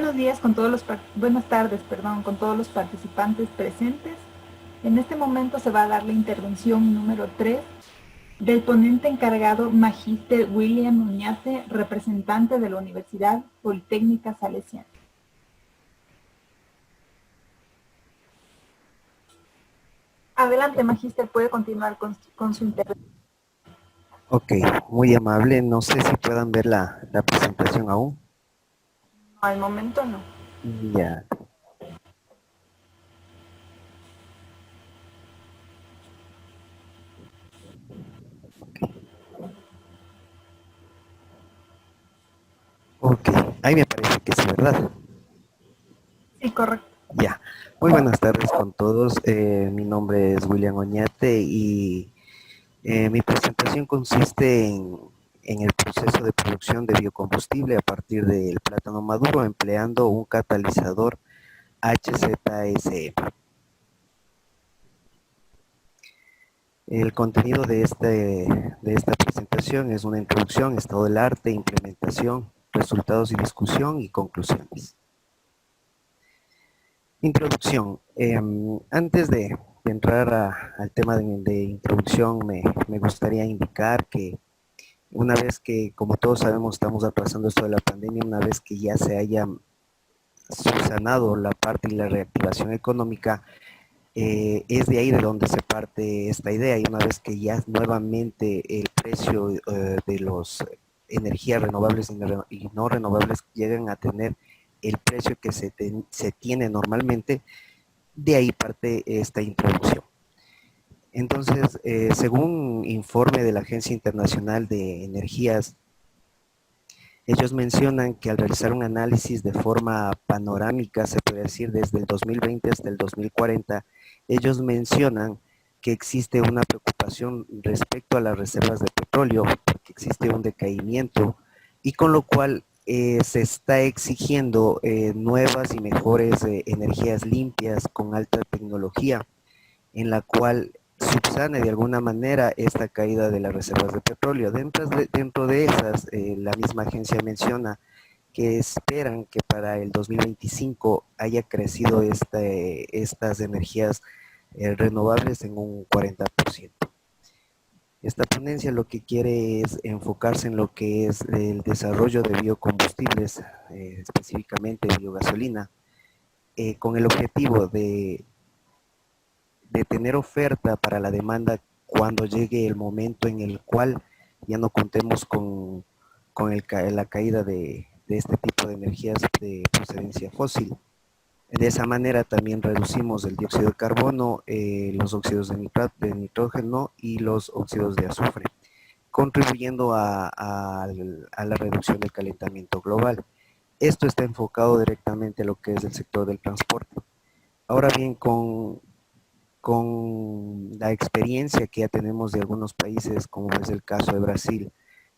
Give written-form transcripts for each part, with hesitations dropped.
buenos días con todos buenas tardes, perdón, con todos los participantes presentes. En este momento se va a dar la intervención número 3 del ponente encargado Magíster William Oñate, representante de la Universidad Politécnica Salesiana. Adelante, Magíster, puede continuar con su intervención. Ok, muy amable. No sé si puedan ver la presentación aún. No, al momento no. Ya. Ok, ahí me parece que sí, ¿verdad? Sí, correcto. Ya. Muy buenas tardes con todos. Mi nombre es William Oñate y mi presentación consiste en el proceso de producción de biocombustible a partir del plátano maduro empleando un catalizador HZSM. El contenido de esta presentación es una introducción, estado del arte, implementación, resultados y discusión y conclusiones. Introducción. Antes de entrar al tema de introducción, me gustaría indicar que una vez que, como todos sabemos, estamos atrasando esto de la pandemia, una vez que ya se haya subsanado la parte y la reactivación económica, es de ahí de donde se parte esta idea y una vez que ya nuevamente el precio de las energías renovables y no renovables llegan a tener el precio que se tiene normalmente, de ahí parte esta introducción. Entonces, según un informe de la Agencia Internacional de Energías, ellos mencionan que al realizar un análisis de forma panorámica, se puede decir desde el 2020 hasta el 2040, ellos mencionan que existe una preocupación respecto a las reservas de petróleo, porque existe un decaimiento y con lo cual se está exigiendo nuevas y mejores energías limpias con alta tecnología en la cual subsane de alguna manera esta caída de las reservas de petróleo. Dentro de esas, la misma agencia menciona que esperan que para el 2025 haya crecido estas energías renovables en un 40%. Esta ponencia lo que quiere es enfocarse en lo que es el desarrollo de biocombustibles, específicamente biogasolina, con el objetivo de tener oferta para la demanda cuando llegue el momento en el cual ya no contemos con la caída de este tipo de energías de procedencia fósil. De esa manera también reducimos el dióxido de carbono, los óxidos de nitrógeno y los óxidos de azufre, contribuyendo a la reducción del calentamiento global. Esto está enfocado directamente a lo que es el sector del transporte. Ahora bien, con la experiencia que ya tenemos de algunos países, como es el caso de Brasil,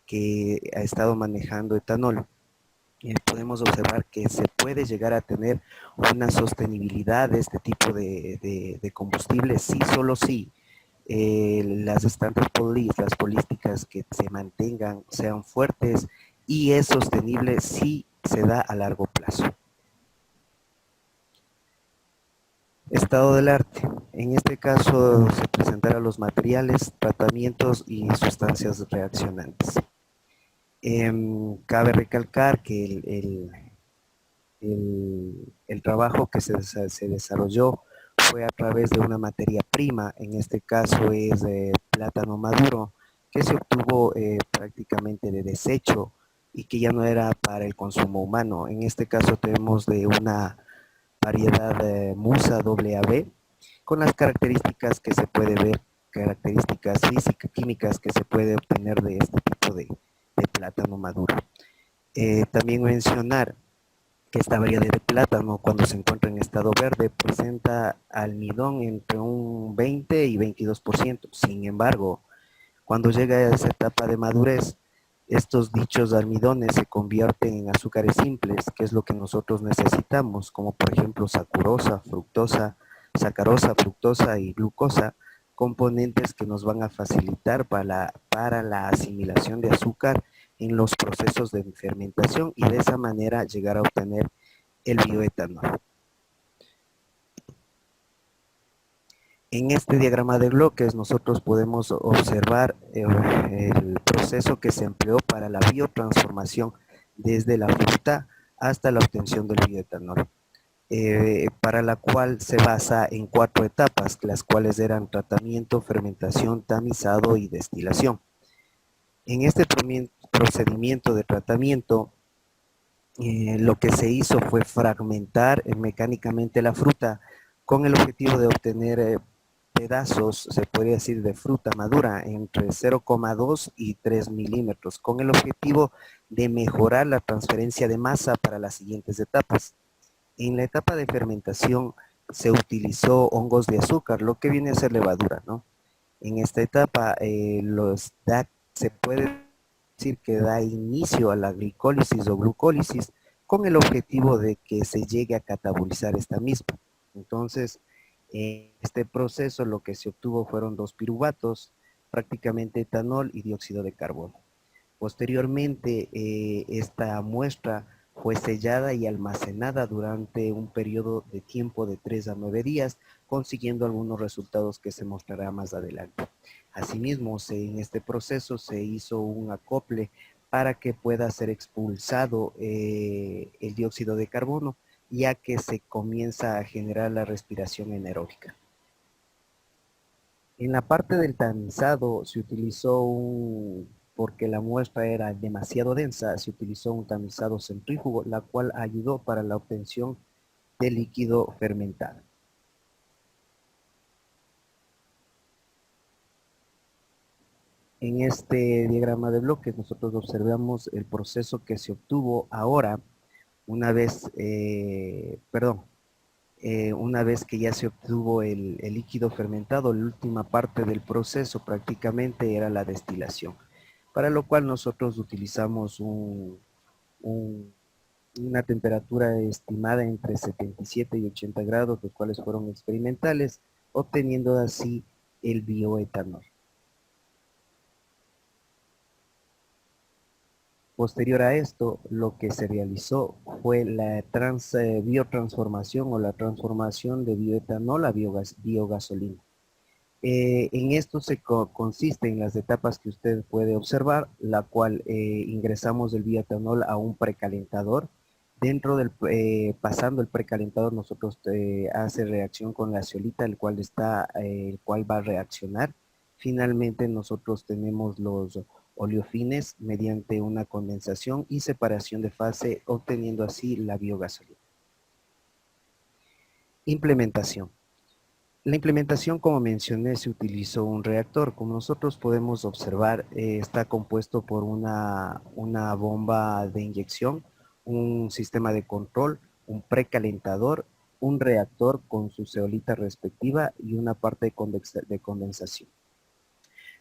que ha estado manejando etanol, podemos observar que se puede llegar a tener una sostenibilidad de este tipo de combustible, sí, solo sí, las las políticas que se mantengan, sean fuertes y es sostenible si se da a largo plazo. Estado del arte. En este caso se presentarán los materiales, tratamientos y sustancias reaccionantes. Cabe recalcar que el trabajo que se desarrolló fue a través de una materia prima, en este caso es plátano maduro, que se obtuvo prácticamente de desecho y que ya no era para el consumo humano. En este caso tenemos de una variedad Musa AB con las características que se puede ver, características físicas, químicas que se puede obtener de este tipo de plátano maduro. También mencionar que esta variedad de plátano cuando se encuentra en estado verde presenta almidón entre un 20 y 22%. Sin embargo, cuando llega a esa etapa de madurez, estos dichos almidones se convierten en azúcares simples, que es lo que nosotros necesitamos, como por ejemplo sacarosa, fructosa y glucosa, componentes que nos van a facilitar para la asimilación de azúcar en los procesos de fermentación y de esa manera llegar a obtener el bioetanol. En este diagrama de bloques nosotros podemos observar el proceso que se empleó para la biotransformación desde la fruta hasta la obtención del bioetanol, para la cual se basa en 4 etapas, las cuales eran tratamiento, fermentación, tamizado y destilación. En este procedimiento de tratamiento, lo que se hizo fue fragmentar mecánicamente la fruta con el objetivo de obtener pedazos, se podría decir, de fruta madura entre 0,2 y 3 milímetros, con el objetivo de mejorar la transferencia de masa para las siguientes etapas. En la etapa de fermentación se utilizó hongos de azúcar, lo que viene a ser levadura, ¿no? En esta etapa se puede decir que da inicio a la glicólisis o glucólisis con el objetivo de que se llegue a catabolizar esta misma. Entonces, en este proceso lo que se obtuvo fueron 2 piruvatos, prácticamente etanol y dióxido de carbono. Posteriormente, esta muestra fue sellada y almacenada durante un periodo de tiempo de 3 a 9 días, consiguiendo algunos resultados que se mostrará más adelante. Asimismo, en este proceso se hizo un acople para que pueda ser expulsado el dióxido de carbono, ya que se comienza a generar la respiración anaeróbica. En la parte del tamizado se utilizó porque la muestra era demasiado densa, se utilizó un tamizado centrífugo, la cual ayudó para la obtención de líquido fermentado. En este diagrama de bloques nosotros observamos el proceso que se obtuvo ahora, una vez que ya se obtuvo el líquido fermentado. La última parte del proceso prácticamente era la destilación, para lo cual nosotros utilizamos una temperatura estimada entre 77 y 80 grados, los cuales fueron experimentales, obteniendo así el bioetanol. Posterior a esto, lo que se realizó fue la biotransformación o la transformación de bioetanol a biogasolina. En esto consiste en las etapas que usted puede observar, la cual ingresamos el bioetanol a un precalentador. Pasando el precalentador, nosotros hace reacción con la zeolita, el cual va a reaccionar. Finalmente nosotros tenemos los oleofines mediante una condensación y separación de fase, obteniendo así la biogasolina. Implementación. La implementación, como mencioné, se utilizó un reactor. Como nosotros podemos observar, está compuesto por una bomba de inyección, un sistema de control, un precalentador, un reactor con su zeolita respectiva y una parte de condensación.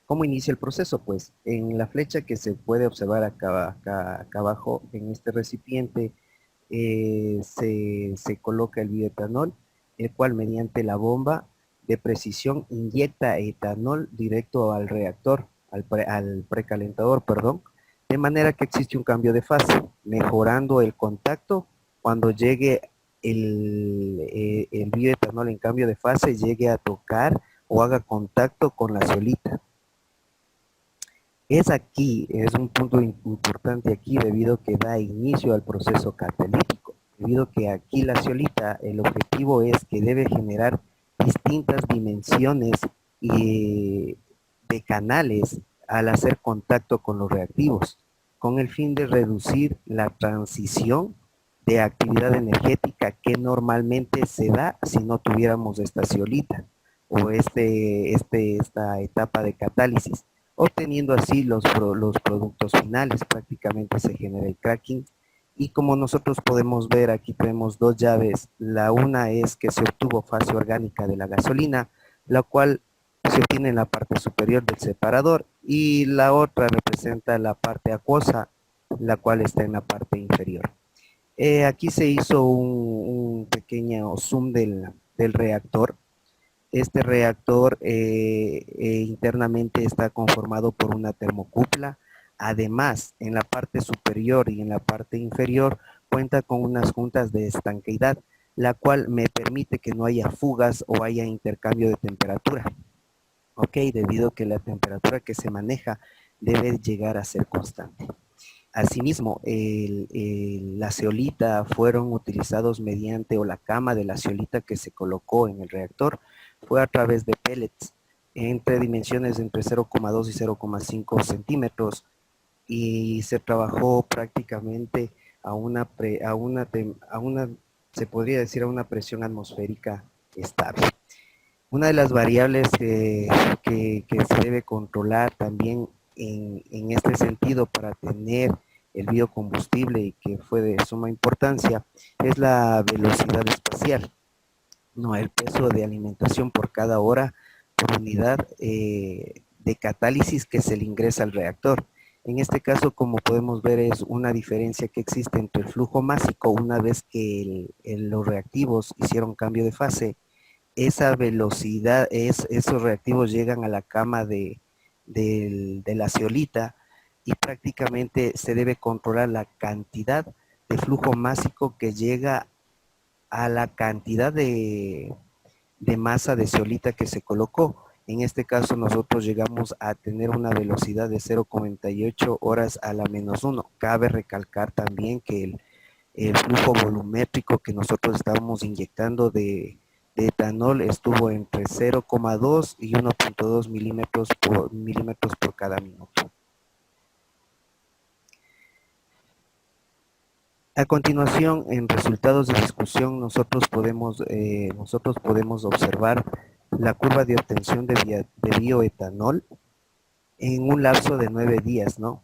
¿Cómo inicia el proceso? Pues en la flecha que se puede observar acá abajo, en este recipiente, se coloca el bioetanol, el cual mediante la bomba de precisión inyecta etanol directo al reactor, al precalentador, perdón, de manera que existe un cambio de fase, mejorando el contacto cuando llegue el bioetanol en cambio de fase, llegue a tocar o haga contacto con la zeolita. Es un punto importante aquí debido a que da inicio al proceso catalítico, debido a que aquí la zeolita, el objetivo es que debe generar distintas dimensiones de canales al hacer contacto con los reactivos, con el fin de reducir la transición de actividad energética que normalmente se da si no tuviéramos esta zeolita o esta etapa de catálisis, obteniendo así los productos finales. Prácticamente se genera el cracking. Y como nosotros podemos ver, aquí tenemos 2 llaves. La una es que se obtuvo fase orgánica de la gasolina, la cual se obtiene en la parte superior del separador, y la otra representa la parte acuosa, la cual está en la parte inferior. Aquí se hizo un pequeño zoom del reactor. Este reactor internamente está conformado por una termocupla. Además, en la parte superior y en la parte inferior cuenta con unas juntas de estanqueidad, la cual me permite que no haya fugas o haya intercambio de temperatura. Ok, debido a que la temperatura que se maneja debe llegar a ser constante. Asimismo, la zeolita fueron utilizados mediante, o la cama de la zeolita que se colocó en el reactor, fue a través de pellets entre dimensiones entre 0,2 y 0,5 centímetros y se trabajó prácticamente se podría decir, a una presión atmosférica estable. Una de las variables que se debe controlar también en este sentido para tener el biocombustible y que fue de suma importancia es la velocidad espacial, no el peso de alimentación por cada hora por unidad de catálisis que se le ingresa al reactor. En este caso, como podemos ver, es una diferencia que existe entre el flujo másico una vez que los reactivos hicieron cambio de fase. Esa velocidad, esos reactivos llegan a la cama de la zeolita y prácticamente se debe controlar la cantidad de flujo másico que llega a la cantidad de masa de zeolita que se colocó. En este caso nosotros llegamos a tener una velocidad de 0,98 horas a la -1. Cabe recalcar también que el flujo volumétrico que nosotros estábamos inyectando de etanol estuvo entre 0,2 y 1,2 milímetros por cada minuto. A continuación, en resultados de discusión, nosotros podemos observar la curva de obtención de bioetanol en un lapso de 9 días, ¿no?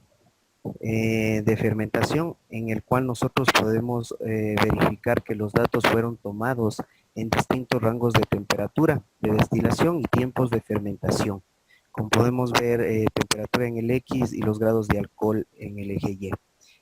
De fermentación, en el cual nosotros podemos verificar que los datos fueron tomados en distintos rangos de temperatura de destilación y tiempos de fermentación. Como podemos ver, temperatura en el X y los grados de alcohol en el eje Y.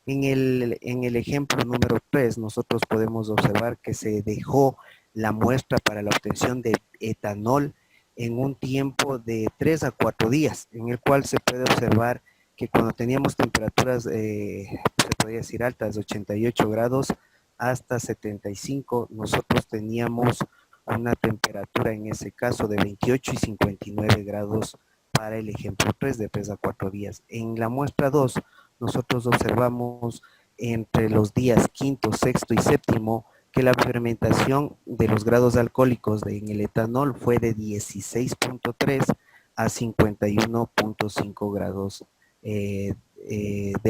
En el ejemplo número 3, nosotros podemos observar que se dejó la muestra para la obtención de etanol en un tiempo de 3 a 4 días, en el cual se puede observar que cuando teníamos temperaturas, se podría decir altas, de 88 grados hasta 75, nosotros teníamos una temperatura en ese caso de 28 y 59 grados para el ejemplo 3 de 3 a 4 días. En la muestra 2, nosotros observamos entre los días quinto, sexto y séptimo que la fermentación de los grados alcohólicos en el etanol fue de 16,3 a 51,5 grados de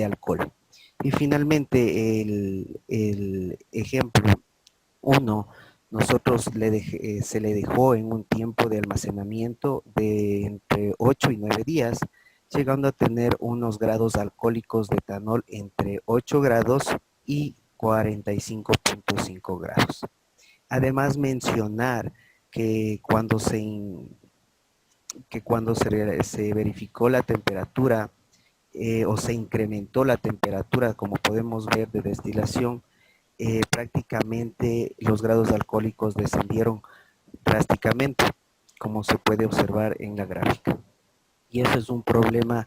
alcohol. Y finalmente el ejemplo 1, nosotros se le dejó en un tiempo de almacenamiento de entre 8 y 9 días, llegando a tener unos grados alcohólicos de etanol entre 8 grados y 45,5 grados. Además, mencionar que cuando se verificó la temperatura o se incrementó la temperatura, como podemos ver, de destilación, prácticamente los grados alcohólicos descendieron drásticamente, como se puede observar en la gráfica. Y eso es un problema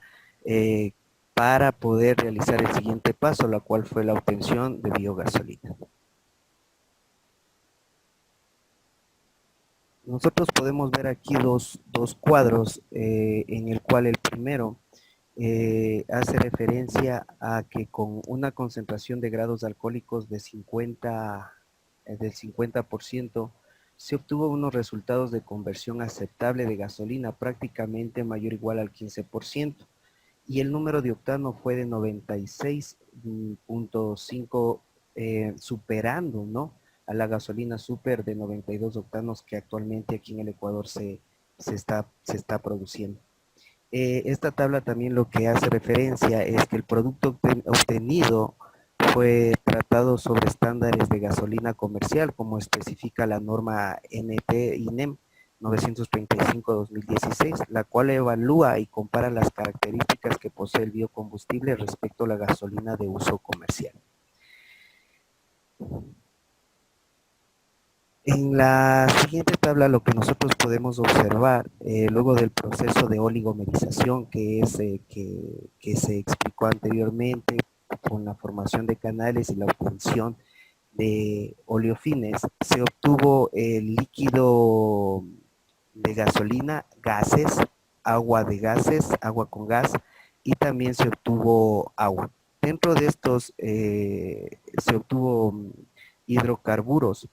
para poder realizar el siguiente paso, la cual fue la obtención de biogasolina. Nosotros podemos ver aquí dos cuadros, en el cual el primero hace referencia a que con una concentración de grados alcohólicos de del 50%, se obtuvo unos resultados de conversión aceptable de gasolina prácticamente mayor o igual al 15%, y el número de octano fue de 96,5, superando, ¿no?, a la gasolina super de 92 octanos que actualmente aquí en el Ecuador se está produciendo. Esta tabla también lo que hace referencia es que el producto obtenido fue tratado sobre estándares de gasolina comercial, como especifica la norma NT-INEM 935-2016, la cual evalúa y compara las características que posee el biocombustible respecto a la gasolina de uso comercial. En la siguiente tabla lo que nosotros podemos observar, luego del proceso de oligomerización que se explicó anteriormente, con la formación de canales y la obtención de oleofines, se obtuvo el líquido de gasolina, gases, agua de gases, agua con gas, y también se obtuvo agua. Dentro de estos se obtuvo hidrocarburos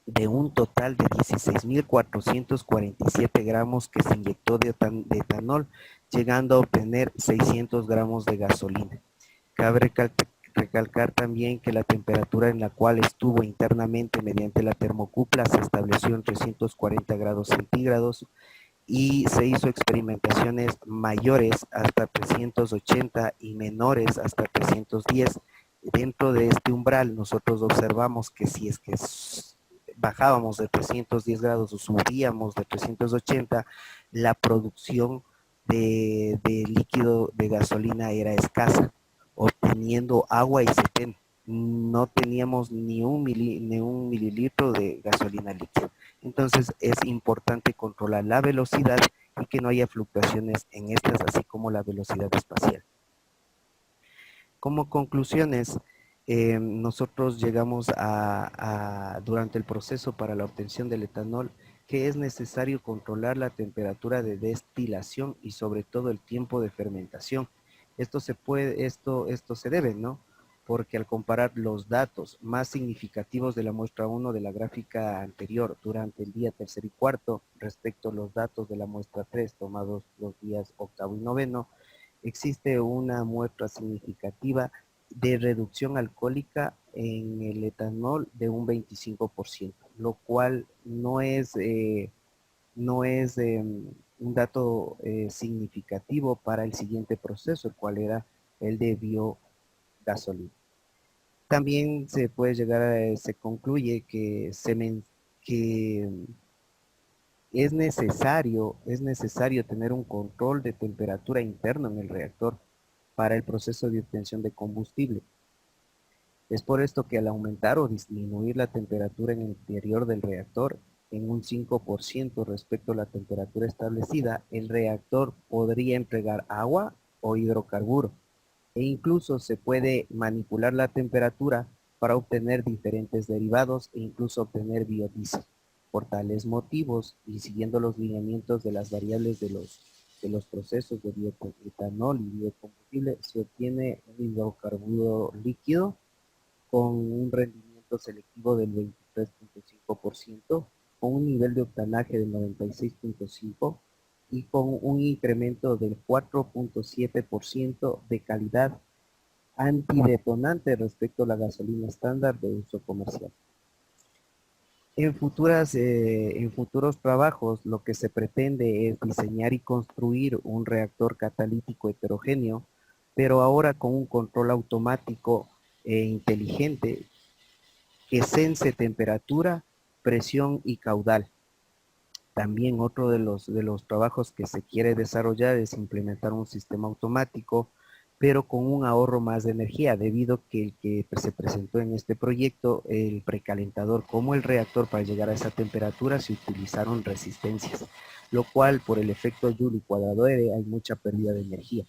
de un total de 16.447 gramos que se inyectó de etanol, llegando a obtener 600 gramos de gasolina. Cabe recalcar también que la temperatura en la cual estuvo internamente mediante la termocupla se estableció en 340 grados centígrados y se hizo experimentaciones mayores hasta 380 y menores hasta 310. Dentro de este umbral nosotros observamos que si es que bajábamos de 310 grados o subíamos de 380, la producción de líquido de gasolina era escasa, obteniendo agua y ceteno. No teníamos ni un mililitro de gasolina líquida. Entonces es importante controlar la velocidad y que no haya fluctuaciones en estas, así como la velocidad espacial. Como conclusiones, nosotros llegamos durante el proceso para la obtención del etanol, que es necesario controlar la temperatura de destilación y sobre todo el tiempo de fermentación. Esto se debe, ¿no? Porque al comparar los datos más significativos de la muestra 1 de la gráfica anterior durante el día tercero y cuarto respecto a los datos de la muestra 3 tomados los días octavo y noveno, existe una muestra significativa de reducción alcohólica en el etanol de un 25%, lo cual no es un dato significativo para el siguiente proceso, el cual era el de biogasolina. También se concluye que es necesario tener un control de temperatura interno en el reactor para el proceso de obtención de combustible. Es por esto que al aumentar o disminuir la temperatura en el interior del reactor en un 5% respecto a la temperatura establecida, el reactor podría entregar agua o hidrocarburo, e incluso se puede manipular la temperatura para obtener diferentes derivados e incluso obtener biodiesel. Por tales motivos y siguiendo los lineamientos de las variables de los procesos de bioetanol y biocombustible, se obtiene un hidrocarburo líquido con un rendimiento selectivo del 23.5%, con un nivel de octanaje del 96.5% y con un incremento del 4.7% de calidad antidetonante respecto a la gasolina estándar de uso comercial. En futuros trabajos, lo que se pretende es diseñar y construir un reactor catalítico heterogéneo, pero ahora con un control automático e inteligente que sense temperatura, presión y caudal. También otro de los trabajos que se quiere desarrollar es implementar un sistema automático, pero con un ahorro más de energía, debido que el que se presentó en este proyecto, el precalentador como el reactor para llegar a esa temperatura, se utilizaron resistencias, lo cual por el efecto Joule cuadrado R hay mucha pérdida de energía.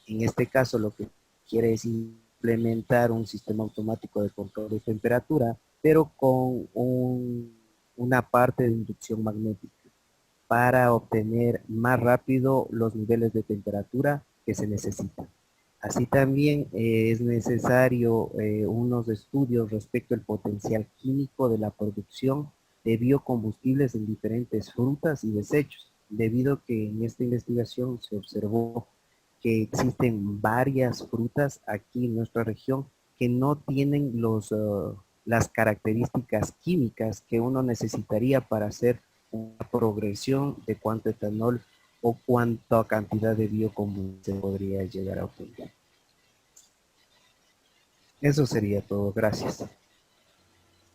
En este caso lo que quiere es implementar un sistema automático de control de temperatura, pero con una parte de inducción magnética para obtener más rápido los niveles de temperatura que se necesitan. Así también es necesario unos estudios respecto al potencial químico de la producción de biocombustibles en diferentes frutas y desechos, debido que en esta investigación se observó que existen varias frutas aquí en nuestra región que no tienen las características químicas que uno necesitaría para hacer una progresión de cuánto etanol o cuánta cantidad de biocombustible se podría llegar a obtener. Eso sería todo. Gracias.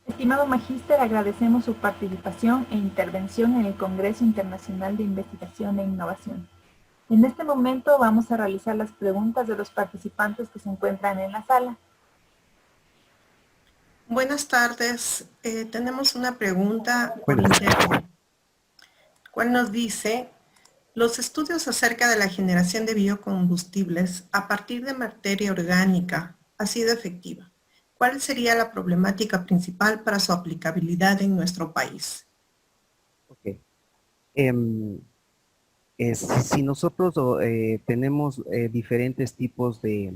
Estimado Magíster, agradecemos su participación e intervención en el Congreso Internacional de Investigación e Innovación. En este momento vamos a realizar las preguntas de los participantes que se encuentran en la sala. Buenas tardes. Tenemos una pregunta por interno, cual nos dice: los estudios acerca de la generación de biocombustibles a partir de materia orgánica ha sido efectiva. ¿Cuál sería la problemática principal para su aplicabilidad en nuestro país? Ok. Si nosotros tenemos diferentes tipos de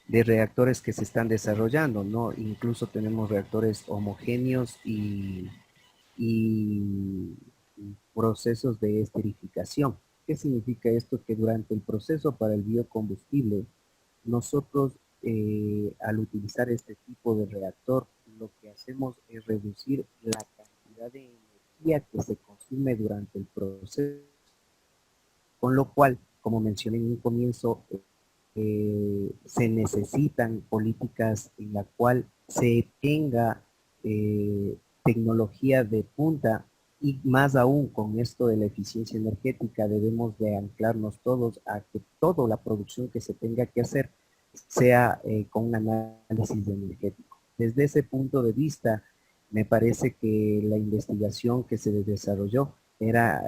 reactores que se están desarrollando, ¿no? Incluso tenemos reactores homogéneos y procesos de esterificación. ¿Qué significa esto? Que durante el proceso para el biocombustible, nosotros al utilizar este tipo de reactor, lo que hacemos es reducir la cantidad de energía que se consume durante el proceso, con lo cual, como mencioné en un comienzo, se necesitan políticas en la cual se tenga tecnología de punta y más aún con esto de la eficiencia energética debemos de anclarnos todos a que toda la producción que se tenga que hacer sea con un análisis energético. Desde ese punto de vista, me parece que la investigación que se desarrolló era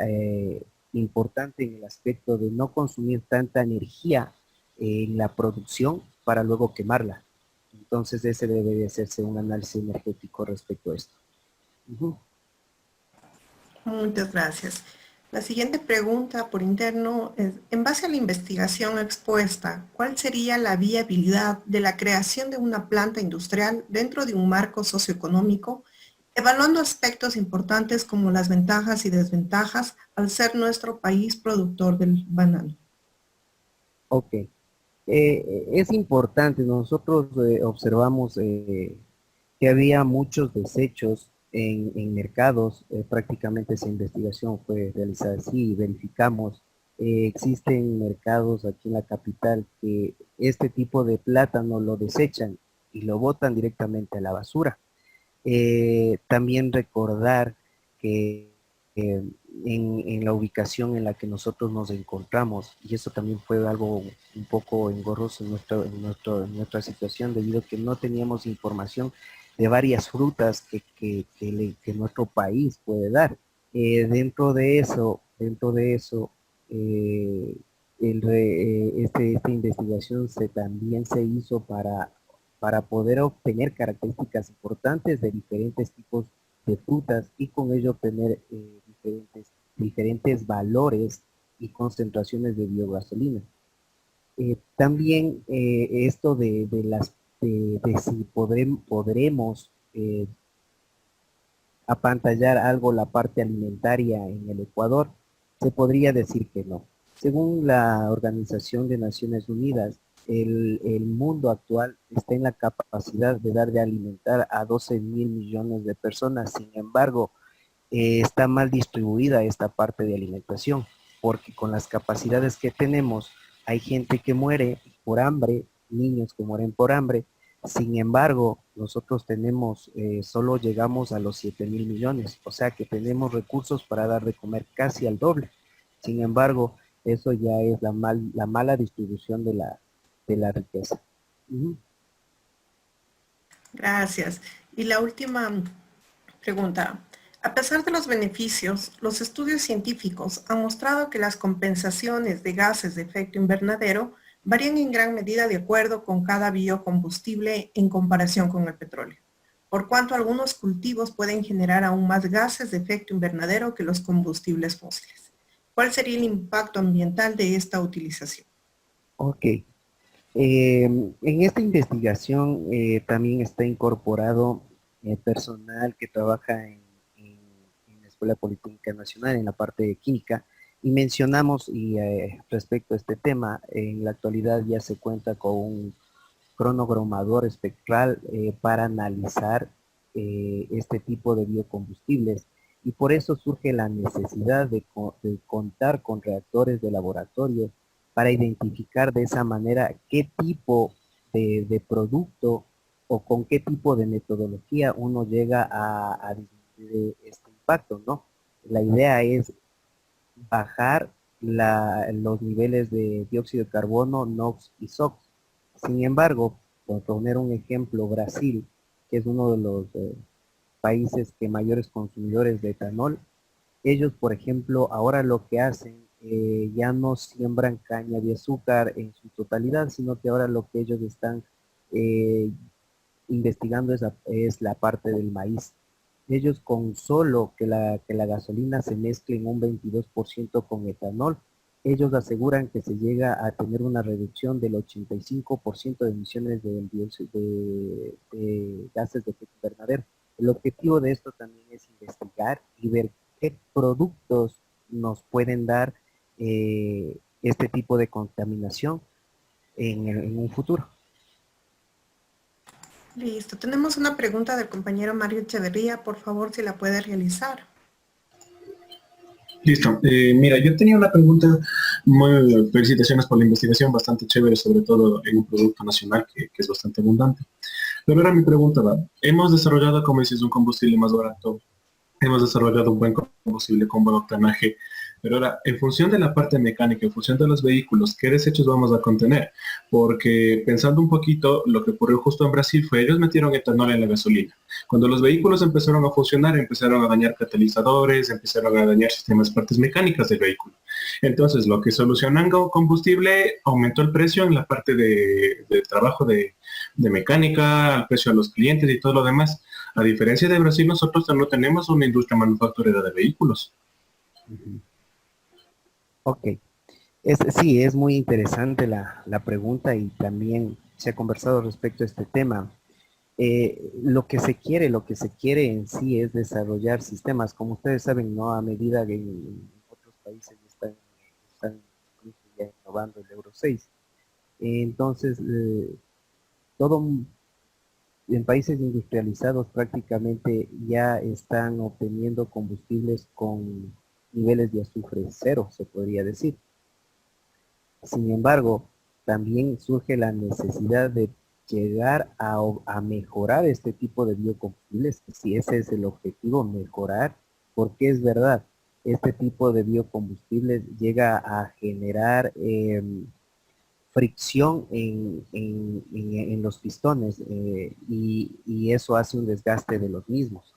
importante en el aspecto de no consumir tanta energía en la producción para luego quemarla. Entonces ese debe de hacerse un análisis energético respecto a esto. Muchas gracias. La siguiente pregunta por interno es, en base a la investigación expuesta, ¿cuál sería la viabilidad de la creación de una planta industrial dentro de un marco socioeconómico, evaluando aspectos importantes como las ventajas y desventajas al ser nuestro país productor del banano? Ok. Es importante, nosotros observamos que había muchos desechos en mercados, prácticamente esa investigación fue realizada así y verificamos, existen mercados aquí en la capital que este tipo de plátano lo desechan y lo botan directamente a la basura. También recordar que en la ubicación en la que nosotros nos encontramos, y eso también fue algo un poco engorroso en nuestra situación, debido a que no teníamos información de varias frutas que nuestro país puede dar. Dentro de eso esta investigación también se hizo para poder obtener características importantes de diferentes tipos de frutas y con ello obtener diferentes valores y concentraciones de biogasolina. También esto de si podremos apantallar algo la parte alimentaria en el Ecuador, se podría decir que no. Según la Organización de Naciones Unidas, el mundo actual está en la capacidad de dar de alimentar a 12.000 millones de personas. Sin embargo, está mal distribuida esta parte de alimentación, porque con las capacidades que tenemos, hay gente que muere por hambre, niños que mueren por hambre. Sin embargo, nosotros tenemos, solo llegamos a los 7.000 millones, o sea que tenemos recursos para dar de comer casi al doble. Sin embargo, eso ya es la mala distribución de la riqueza. Gracias. Y la última pregunta. A pesar de los beneficios, los estudios científicos han mostrado que las compensaciones de gases de efecto invernadero varían en gran medida de acuerdo con cada biocombustible en comparación con el petróleo, por cuanto algunos cultivos pueden generar aún más gases de efecto invernadero que los combustibles fósiles. ¿Cuál sería el impacto ambiental de esta utilización? Ok. En esta investigación también está incorporado personal que trabaja en la Escuela Politécnica Nacional en la parte de química y mencionamos respecto a este tema, en la actualidad ya se cuenta con un cronogramador espectral para analizar este tipo de biocombustibles y por eso surge la necesidad de contar con reactores de laboratorio para identificar de esa manera qué tipo de producto o con qué tipo de metodología uno llega a disminuir este impacto, ¿no? La idea es bajar los niveles de dióxido de carbono, NOx y SOx. Sin embargo, por poner un ejemplo, Brasil, que es uno de los países que mayores consumidores de etanol, ellos, por ejemplo, ahora lo que hacen, ya no siembran caña de azúcar en su totalidad, sino que ahora lo que ellos están eh, investigando es la parte del maíz. Ellos con solo que la gasolina se mezcle en un 22% con etanol, ellos aseguran que se llega a tener una reducción del 85% de emisiones de gases de efecto invernadero. El objetivo de esto también es investigar y ver qué productos nos pueden dar este tipo de contaminación en un futuro. Listo. Tenemos una pregunta del compañero Mario Echeverría. Por favor, si la puede realizar. Listo. Mira, yo tenía una pregunta, felicitaciones por la investigación, bastante chévere, sobre todo en un producto nacional que es bastante abundante. Pero ahora mi pregunta va, hemos desarrollado, como dices, un combustible más barato, hemos desarrollado un buen combustible con buen octanaje, pero ahora, en función de la parte mecánica, en función de los vehículos, ¿qué desechos vamos a contener? Porque pensando un poquito, lo que ocurrió justo en Brasil fue, ellos metieron etanol en la gasolina. Cuando los vehículos empezaron a funcionar, empezaron a dañar catalizadores, empezaron a dañar sistemas, partes mecánicas del vehículo. Entonces, lo que solucionando combustible aumentó el precio en la parte de trabajo de mecánica, al precio a los clientes y todo lo demás. A diferencia de Brasil, nosotros no tenemos una industria manufacturera de vehículos. Ok. Sí, es muy interesante la pregunta y también se ha conversado respecto a este tema. Lo que se quiere en sí es desarrollar sistemas, como ustedes saben, ¿no? A medida que en otros países están incluso ya innovando el Euro 6. Entonces, todo en países industrializados prácticamente ya están obteniendo combustibles con niveles de azufre cero, se podría decir. Sin embargo, también surge la necesidad de llegar a mejorar este tipo de biocombustibles, si ese es el objetivo, mejorar, porque es verdad, este tipo de biocombustibles llega a generar fricción en los pistones y eso hace un desgaste de los mismos.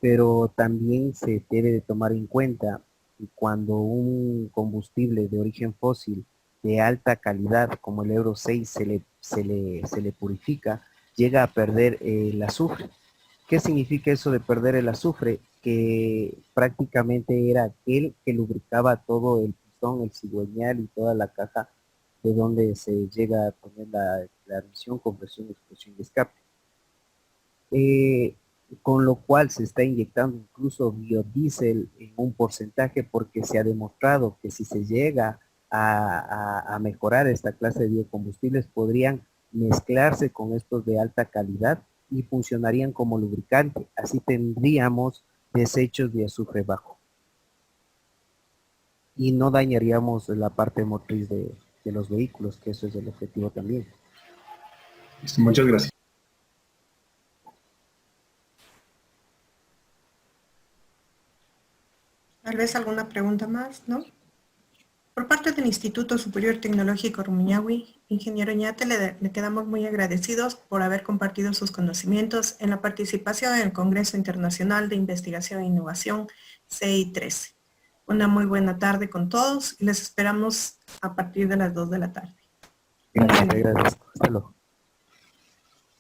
Pero también se debe de tomar en cuenta que cuando un combustible de origen fósil de alta calidad como el Euro 6 se le purifica, llega a perder el azufre. ¿Qué significa eso de perder el azufre? Que prácticamente era aquel que lubricaba todo el pistón, el cigüeñal y toda la caja de donde se llega a poner la admisión, compresión, explosión y escape. Con lo cual se está inyectando incluso biodiesel en un porcentaje porque se ha demostrado que si se llega a mejorar esta clase de biocombustibles podrían mezclarse con estos de alta calidad y funcionarían como lubricante. Así tendríamos desechos de azufre bajo y no dañaríamos la parte motriz de los vehículos, que eso es el objetivo también. Listo, muchas gracias. Tal vez alguna pregunta más, ¿no? Por parte del Instituto Superior Tecnológico Rumiñahui, ingeniero Ñate, le quedamos muy agradecidos por haber compartido sus conocimientos en la participación en el Congreso Internacional de Investigación e Innovación CI 13. Una muy buena tarde con todos y les esperamos a partir de las 2 de la tarde. Gracias. Hasta luego.